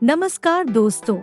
नमस्कार दोस्तों,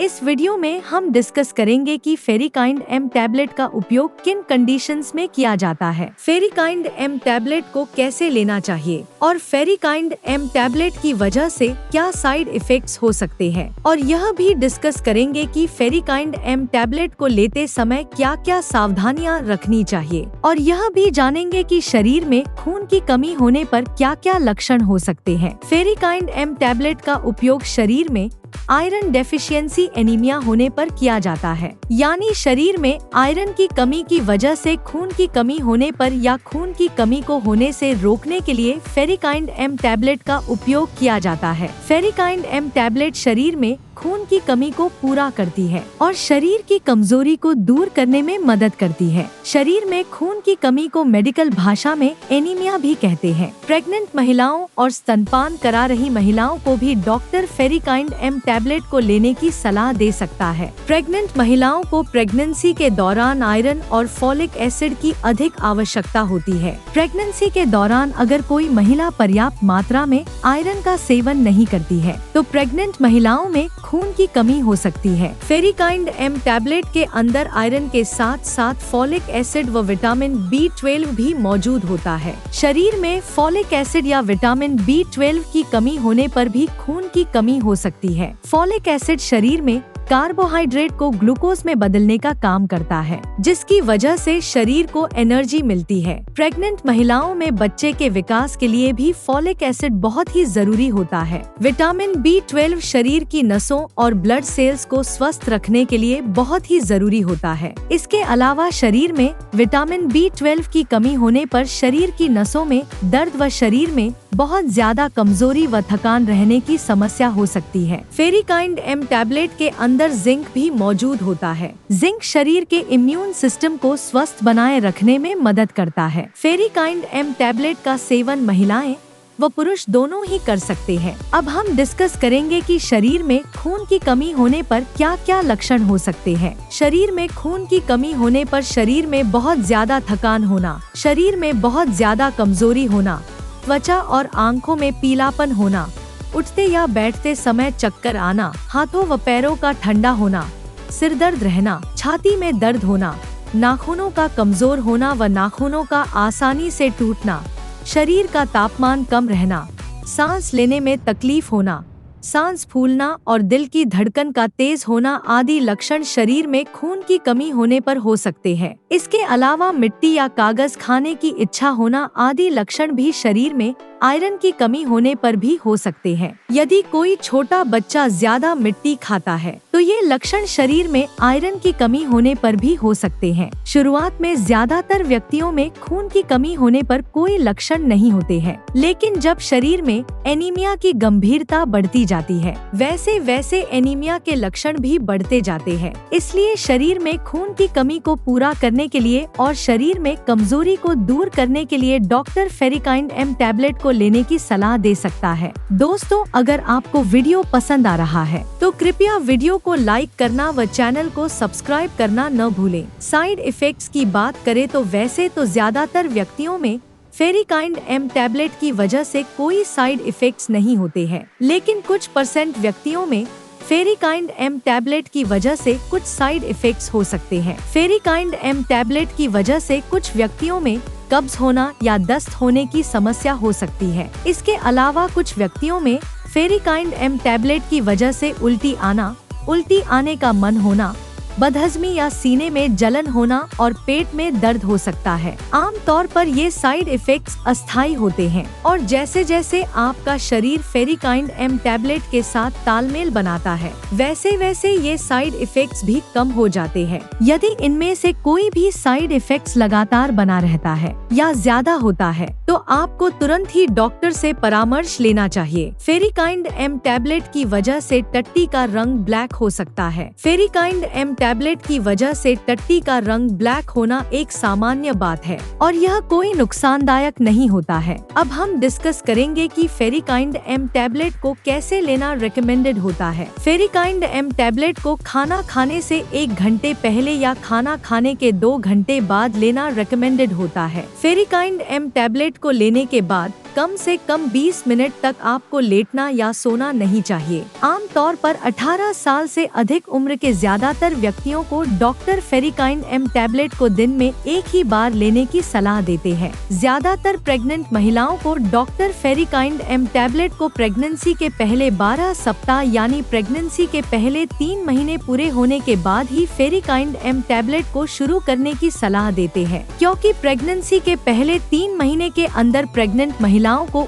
इस वीडियो में हम डिस्कस करेंगे कि फेरिकाइंड एम टैबलेट का उपयोग किन कंडीशंस में किया जाता है, फेरिकाइंड एम टैबलेट को कैसे लेना चाहिए और फेरिकाइंड एम टैबलेट की वजह से क्या साइड इफेक्ट्स हो सकते हैं। और यह भी डिस्कस करेंगे कि फेरिकाइंड एम टैबलेट को लेते समय क्या क्या सावधानियां रखनी चाहिए और यह भी जानेंगे कि शरीर में खून की कमी होने पर क्या क्या लक्षण हो सकते हैं। फेरिकाइंड एम टैबलेट का उपयोग शरीर में आयरन डेफिशिएंसी एनीमिया होने पर किया जाता है, यानी शरीर में आयरन की कमी की वजह से खून की कमी होने पर या खून की कमी को होने से रोकने के लिए फेरिकाइंड एम टैबलेट का उपयोग किया जाता है। फेरिकाइंड एम टैबलेट शरीर में खून की कमी को पूरा करती है और शरीर की कमजोरी को दूर करने में मदद करती है। शरीर में खून की कमी को मेडिकल भाषा में एनीमिया भी कहते हैं। प्रेग्नेंट महिलाओं और स्तनपान करा रही महिलाओं को भी डॉक्टर फेरिकाइंड एम टैबलेट को लेने की सलाह दे सकता है। प्रेग्नेंट महिलाओं को प्रेगनेंसी के दौरान आयरन और फॉलिक एसिड की अधिक आवश्यकता होती है। प्रेगनेंसी के दौरान अगर कोई महिला पर्याप्त मात्रा में आयरन का सेवन नहीं करती है तो प्रेग्नेंट महिलाओं में खून की कमी हो सकती है। फेरिकाइंड एम टैबलेट के अंदर आयरन के साथ साथ फॉलिक एसिड व विटामिन B12 भी मौजूद होता है। शरीर में फॉलिक एसिड या विटामिन B12 की कमी होने पर भी खून की कमी हो सकती है। फॉलिक एसिड शरीर में कार्बोहाइड्रेट को ग्लूकोज में बदलने का काम करता है, जिसकी वजह से शरीर को एनर्जी मिलती है। प्रेग्नेंट महिलाओं में बच्चे के विकास के लिए भी फॉलिक एसिड बहुत ही जरूरी होता है। विटामिन B12 शरीर की नसों और ब्लड सेल्स को स्वस्थ रखने के लिए बहुत ही जरूरी होता है। इसके अलावा शरीर में विटामिन B12 की कमी होने पर शरीर की नसों में दर्द व शरीर में बहुत ज्यादा कमजोरी व थकान रहने की समस्या हो सकती है। फेरिकाइंड एम टैबलेट के अंदर जिंक भी मौजूद होता है। जिंक शरीर के इम्यून सिस्टम को स्वस्थ बनाए रखने में मदद करता है। फेरिकाइंड एम टैबलेट का सेवन महिलाएं व पुरुष दोनों ही कर सकते हैं। अब हम डिस्कस करेंगे कि शरीर में खून की कमी होने पर क्या क्या लक्षण हो सकते हैं। शरीर में खून की कमी होने पर शरीर में बहुत ज्यादा थकान होना, शरीर में बहुत ज्यादा कमजोरी होना, त्वचा और आंखों में पीलापन होना, उठते या बैठते समय चक्कर आना, हाथों व पैरों का ठंडा होना, सिर दर्द रहना, छाती में दर्द होना, नाखूनों का कमजोर होना व नाखूनों का आसानी से टूटना, शरीर का तापमान कम रहना, सांस लेने में तकलीफ होना, सांस फूलना और दिल की धड़कन का तेज होना आदि लक्षण शरीर में खून की कमी होने पर हो सकते हैं। इसके अलावा मिट्टी या कागज खाने की इच्छा होना आदि लक्षण भी शरीर में आयरन की कमी होने पर भी हो सकते हैं। यदि कोई छोटा बच्चा ज्यादा मिट्टी खाता है तो ये लक्षण शरीर में आयरन की कमी होने पर भी हो सकते हैं। शुरुआत में ज्यादातर व्यक्तियों में खून की कमी होने पर कोई लक्षण नहीं होते हैं, लेकिन जब शरीर में एनीमिया की गंभीरता बढ़ती जाती है वैसे वैसे एनीमिया के लक्षण भी बढ़ते जाते हैं। इसलिए शरीर में खून की कमी को पूरा करने के लिए और शरीर में कमजोरी को दूर करने के लिए डॉक्टर फेरिकाइंड एम टैबलेट को लेने की सलाह दे सकता है। दोस्तों, अगर आपको वीडियो पसंद आ रहा है तो कृपया वीडियो को लाइक करना व चैनल को सब्सक्राइब करना न भूलें। साइड इफेक्ट्स की बात करें तो वैसे तो ज्यादातर व्यक्तियों में फेरिकाइंड एम टैबलेट की वजह से कोई साइड इफेक्ट्स नहीं होते हैं, लेकिन कुछ % व्यक्तियों में फेरिकाइंड एम टैबलेट की वजह से कुछ साइड इफेक्ट्स हो सकते हैं। फेरिकाइंड एम टैबलेट की वजह से कुछ व्यक्तियों में कब्ज होना या दस्त होने की समस्या हो सकती है। इसके अलावा कुछ व्यक्तियों में फेरिकाइंड एम टैबलेट की वजह से उल्टी आने का मन होना, बदहजमी या सीने में जलन होना और पेट में दर्द हो सकता है। आम तौर पर ये साइड इफेक्ट्स अस्थायी होते हैं और जैसे जैसे आपका शरीर फेरिकाइंड एम टैबलेट के साथ तालमेल बनाता है वैसे वैसे ये साइड इफेक्ट्स भी कम हो जाते हैं। यदि इनमें से कोई भी साइड इफेक्ट्स लगातार बना रहता है या ज्यादा होता है तो आपको तुरंत ही डॉक्टर से परामर्श लेना चाहिए। फेरिकाइंड एम टैबलेट की वजह से टट्टी का रंग ब्लैक हो सकता है। फेरिकाइंड एम टैबलेट की वजह से टट्टी का रंग ब्लैक होना एक सामान्य बात है और यह कोई नुकसानदायक नहीं होता है। अब हम डिस्कस करेंगे कि फेरिकाइंड एम टैबलेट को कैसे लेना रिकमेंडेड होता है। फेरिकाइंड एम टैबलेट को खाना खाने से 1 घंटे पहले या खाना खाने के 2 घंटे बाद लेना रिकमेंडेड होता है। फेरिकाइंड एम टैबलेट को लेने के बाद कम से कम 20 मिनट तक आपको लेटना या सोना नहीं चाहिए। आमतौर पर 18 साल से अधिक उम्र के ज्यादातर व्यक्तियों को डॉक्टर फेरिकाइन एम टैबलेट को दिन में एक ही बार लेने की सलाह देते हैं। ज्यादातर प्रेग्नेंट महिलाओं को डॉक्टर फेरिकाइन एम टैबलेट को प्रेगनेंसी के पहले 12 सप्ताह यानी प्रेगनेंसी के पहले 3 महीने पूरे होने के बाद ही फेरिकाइन एम टैबलेट को शुरू करने की सलाह देते हैं, क्योंकि प्रेगनेंसी के पहले 3 महीने के अंदर प्रेग्नेंट महिलाओं को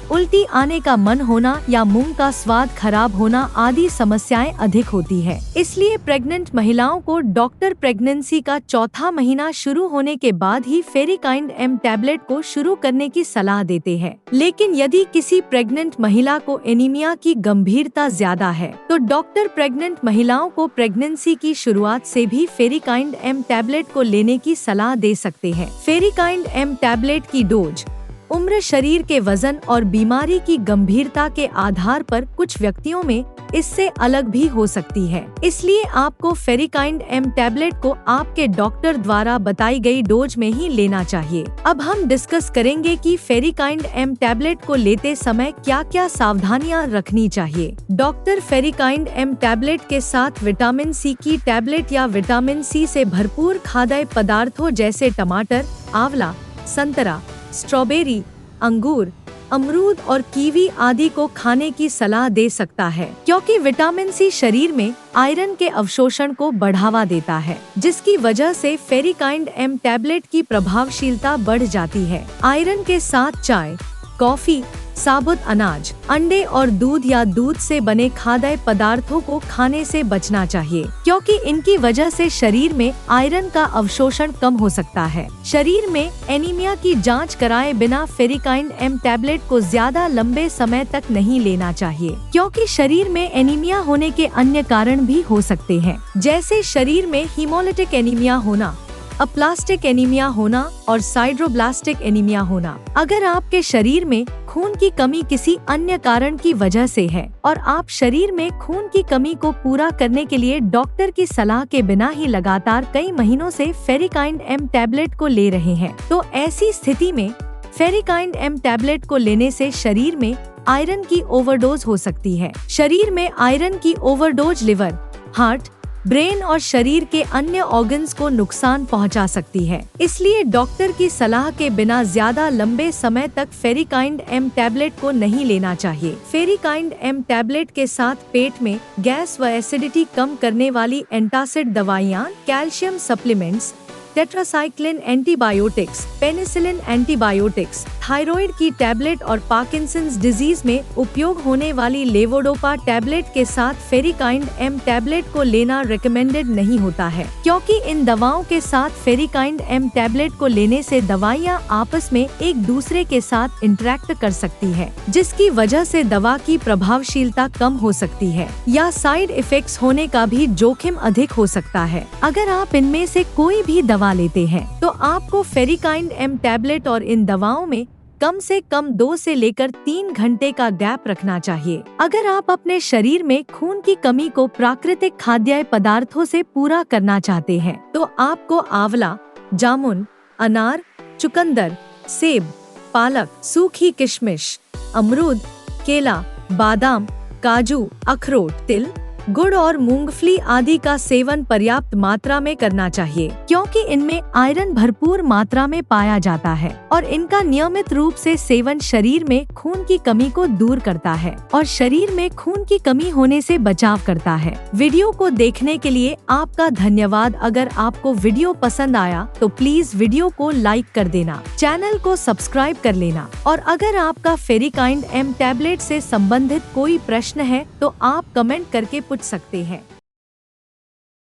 उल्टी आने का मन होना या मुंह का स्वाद खराब होना आदि समस्याएं अधिक होती है। इसलिए प्रेग्नेंट महिलाओं को डॉक्टर प्रेगनेंसी का चौथा महीना शुरू होने के बाद ही फेरिकाइन एम टैबलेट को शुरू करने की सलाह देते हैं। लेकिन यदि किसी प्रेग्नेंट महिला को एनीमिया की गंभीरता ज्यादा है तो डॉक्टर प्रेग्नेंट महिलाओं को प्रेगनेंसी की शुरुआत से भी फेरिकाइन एम टैबलेट को लेने की सलाह दे सकते हैं। फेरिकाइन एम टैबलेट की डोज उम्र, शरीर के वजन और बीमारी की गंभीरता के आधार पर कुछ व्यक्तियों में इससे अलग भी हो सकती है। इसलिए आपको फेरिकाइन एम टैबलेट को आपके डॉक्टर द्वारा बताई गई डोज में ही लेना चाहिए। अब हम डिस्कस करेंगे कि फेरिकाइन एम टैबलेट को लेते समय क्या क्या सावधानियां रखनी चाहिए। डॉक्टर फेरिकाइन एम टैबलेट के साथ विटामिन सी की टैबलेट या विटामिन सी से भरपूर खाद्य पदार्थों जैसे टमाटर, आंवला, संतरा, स्ट्रॉबेरी, अंगूर, अमरूद और कीवी आदि को खाने की सलाह दे सकता है, क्योंकि विटामिन सी शरीर में आयरन के अवशोषण को बढ़ावा देता है, जिसकी वजह से फेरिकाइन एम टैबलेट की प्रभावशीलता बढ़ जाती है। आयरन के साथ चाय, कॉफी, साबुत अनाज, अंडे और दूध या दूध से बने खाद्य पदार्थों को खाने से बचना चाहिए, क्योंकि इनकी वजह से शरीर में आयरन का अवशोषण कम हो सकता है। शरीर में एनीमिया की जांच कराए बिना फेरिकाइन एम टैबलेट को ज्यादा लंबे समय तक नहीं लेना चाहिए, क्योंकि शरीर में एनीमिया होने के अन्य कारण भी हो सकते हैं, जैसे शरीर में हीमोलिटिक एनीमिया होना, अप्लास्टिक एनीमिया होना और साइड्रोब्लास्टिक एनीमिया होना। अगर आपके शरीर में खून की कमी किसी अन्य कारण की वजह से है और आप शरीर में खून की कमी को पूरा करने के लिए डॉक्टर की सलाह के बिना ही लगातार कई महीनों से फेरिकाइन एम टैबलेट को ले रहे हैं, तो ऐसी स्थिति में फेरिकाइन एम टैबलेट को लेने से शरीर में आयरन की ओवरडोज हो सकती है। शरीर में आयरन की ओवरडोज लिवर, हार्ट, ब्रेन और शरीर के अन्य ऑर्गन्स को नुकसान पहुंचा सकती है। इसलिए डॉक्टर की सलाह के बिना ज्यादा लंबे समय तक फेरिकाइन एम टैबलेट को नहीं लेना चाहिए। फेरिकाइन एम टैबलेट के साथ पेट में गैस व एसिडिटी कम करने वाली एंटासिड दवाइयाँ, calcium supplements, tetracycline antibiotics, penicillin antibiotics, thyroid की टैबलेट और पार्किंसंस डिजीज में उपयोग होने वाली लेवोडोपा टैबलेट के साथ फेरिकाइन एम टैबलेट को लेना रिकमेंडेड नहीं होता है, क्योंकि इन दवाओं के साथ फेरिकाइन एम टैबलेट को लेने से दवाइयां आपस में एक दूसरे के साथ इंटरेक्ट कर सकती है, जिसकी वजह से दवा की प्रभावशीलता कम हो सकती है या साइड इफेक्ट्स होने का भी जोखिम अधिक हो सकता है। अगर आप इनमें से कोई भी दवा लेते हैं तो आपको फेरिकाइन एम टैबलेट और इन दवाओं में कम से कम 2 से लेकर 3 घंटे का गैप रखना चाहिए। अगर आप अपने शरीर में खून की कमी को प्राकृतिक खाद्य पदार्थों से पूरा करना चाहते हैं तो आपको आंवला, जामुन, अनार, चुकंदर, सेब, पालक, सूखी किशमिश, अमरूद, केला, बादाम, काजू, अखरोट, तिल, गुड़ और मूंगफली आदि का सेवन पर्याप्त मात्रा में करना चाहिए, क्योंकि इनमें आयरन भरपूर मात्रा में पाया जाता है और इनका नियमित रूप से सेवन शरीर में खून की कमी को दूर करता है और शरीर में खून की कमी होने से बचाव करता है। वीडियो को देखने के लिए आपका धन्यवाद। अगर आपको वीडियो पसंद आया तो प्लीज वीडियो को लाइक कर देना, चैनल को सब्सक्राइब कर लेना और अगर आपका फेरिकाइन एम टैबलेट से संबंधित कोई प्रश्न है तो आप कमेंट करके पूछ सकते हैं।